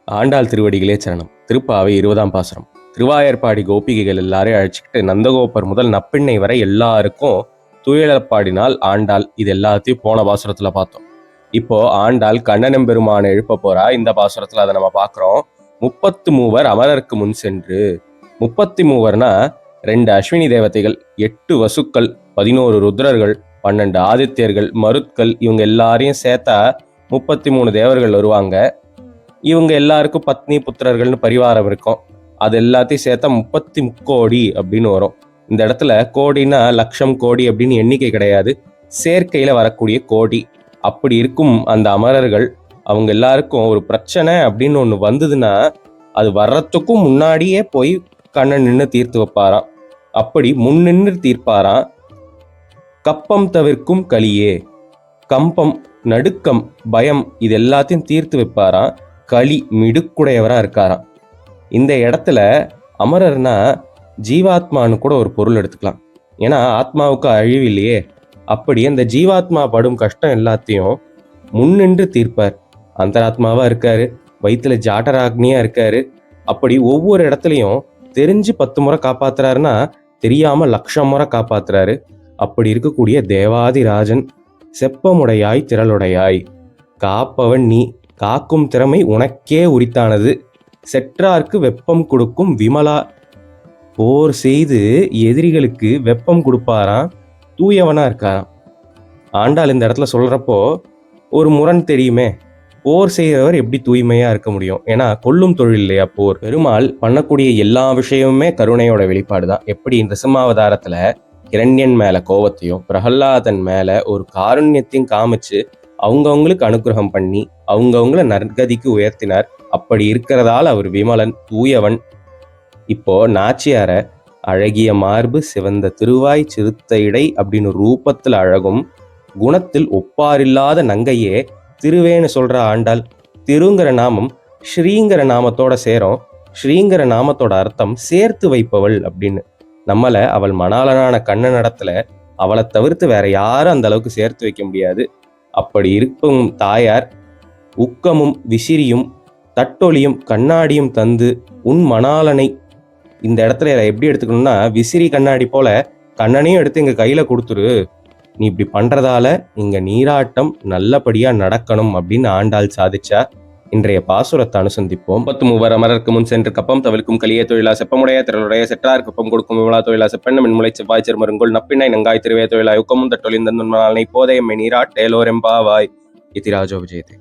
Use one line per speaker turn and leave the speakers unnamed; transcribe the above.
ஆண்டாள் திருவடிகளே சரணம். திருப்பாவை 20ஆம் பாசுரம். திருவாயர்பாடி கோபிகைகள் எல்லாரையும் அழைச்சிக்கிட்டு நந்தகோபர் முதல் நப்பிண்ணை வரை எல்லாருக்கும் துயிலப்பாடினால் ஆண்டாள். இது எல்லாத்தையும் போன பாசுரத்துல பார்த்தோம். இப்போ ஆண்டாள் கண்ணனம் பெருமானை எழுப்ப போறா. இந்த பாசுரத்துல அதை நம்ம பார்க்கிறோம். 33 அமரருக்கு முன் சென்று. 33 2 அஸ்வினி தேவதைகள், 8 வசுக்கள், 11 ருத்ரர்கள், 12 ஆதித்யர்கள், மருத்கள், இவங்க எல்லாரையும் சேர்த்தா 33 தேவர்கள் வருவாங்க. இவங்க எல்லாருக்கும் பத்னி புத்திரர்கள்னு பரிவாரம் இருக்கும். அது எல்லாத்தையும் சேர்த்தா 30 முக்கோடி அப்படின்னு வரும். இந்த இடத்துல கோடினா லட்சம் கோடி அப்படின்னு எண்ணிக்கை கிடையாது, சேர்க்கையில வரக்கூடிய கோடி. அப்படி இருக்கும் அந்த அமரர்கள் அவங்க எல்லாருக்கும் ஒரு பிரச்சனை அப்படின்னு ஒண்ணு வந்ததுன்னா அது வர்றதுக்கும் முன்னாடியே போய் கண்ணன் நின்று தீர்த்து வைப்பாராம். அப்படி முன்னின்று தீர்ப்பாராம். கப்பம் தவிர்க்கும் கலியே, கம்பம், நடுக்கம், பயம் இது எல்லாத்தையும் தீர்த்து வைப்பாராம். களி மிடுக்குடையவரா இருக்காராம். இந்த இடத்துல அமரர்னா ஜீவாத்மானு கூட ஒரு பொருள் எடுத்துக்கலாம். ஏன்னா ஆத்மாவுக்கு அழிவு இல்லையே. அப்படி அந்த ஜீவாத்மா படும் கஷ்டம் எல்லாத்தையும் முன்னின்று தீர்ப்பார். அந்தராத்மாவா இருக்காரு, வயிற்றுல ஜாட்டராக்னியா இருக்காரு. அப்படி ஒவ்வொரு இடத்துலையும் தெரிஞ்சு 10 முறை காப்பாத்துறாருன்னா தெரியாம 1,00,000 முறை காப்பாத்துறாரு. அப்படி இருக்கக்கூடிய தேவாதிராஜன், செப்பமுடையாய் திரளுடையாய், காப்பவன் நீ, காக்கும் திறமை உனக்கே உரித்தானது, செற்றார்க்கு வெப்பம் கொடுக்கும் விமலா, போர் செய்து எதிரிகளுக்கு வெப்பம் கொடுப்பாராம், தூயவனா இருக்காராம். ஆண்டாள் இந்த இடத்துல சொல்றப்போ ஒரு முரண் தெரியுமே. போர் செய்கிறவர் எப்படி தூய்மையா இருக்க முடியும்? ஏன்னா கொல்லும் தொழில் இல்லையா போர். பெருமாள் பண்ணக்கூடிய எல்லா விஷயமுமே கருணையோட வெளிப்பாடு தான். எப்படி இந்த சிம்மாவதாரத்துல இரண்யன் மேல கோவத்தையும் பிரகல்லாதன் மேல ஒரு காருண்யத்தையும் காமிச்சு அவங்கவுங்களுக்கு அனுகிரகம் பண்ணி அவங்கவுங்கள நற்கதிக்கு உயர்த்தினார். அப்படி இருக்கிறதால அவர் விமலன், தூயவன். இப்போ நாச்சியார அழகிய மார்பு, சிவந்த திருவாய், சிறுத்த இடை அப்படின்னு ரூபத்தில் அழகும், குணத்தில் ஒப்பாரில்லாத நங்கையே திருவேன்னு சொல்ற ஆண்டாள். திருங்கிற நாமம் ஸ்ரீங்கிற நாமத்தோட சேரும். ஸ்ரீங்கிற நாமத்தோட அர்த்தம் சேர்த்து வைப்பவள் அப்படின்னு. நம்மளை அவள் மணாளனான கண்ணன் இடத்துல அவளை தவிர்த்து வேற யாரும் அந்த அளவுக்கு சேர்த்து வைக்க முடியாது. அப்படி இருக்கும் தாயார் உக்கமும் விசிறியும் தட்டொலியும் கண்ணாடியும் தந்து உன் மணாளனை, இந்த இடத்துல எப்படி எடுத்துக்கணும்னா விசிறி கண்ணாடி போல கண்ணனையும் எடுத்து எங்க கையில கொடுத்துரு, நீ இப்படி பண்றதால இங்க நீராட்டம் நல்லபடியா நடக்கணும் அப்படின்னு ஆண்டாள் சாதிச்சா. இன்றைய பாசுரத்தை அனுசந்திப்போம். 33 அமரருக்கு முன் சென்று கப்பம் தவிர்க்கும் கலியே தொழிலா, செப்பமுடைய திரளுடைய, செற்றார் கப்பம் கொடுக்கும் விமலா தொழிலா, செப்பெண்ண மின்முளை செவ்வாய் செருமருங்குள் நப்பிண்ணை நங்காய் திருவே தொழிலா, யுக்கமும் தட்டொழிந்தன் போதையம்மை நீராட்டேலோரெம்பாவாய். இதிராஜோ விஜயதே.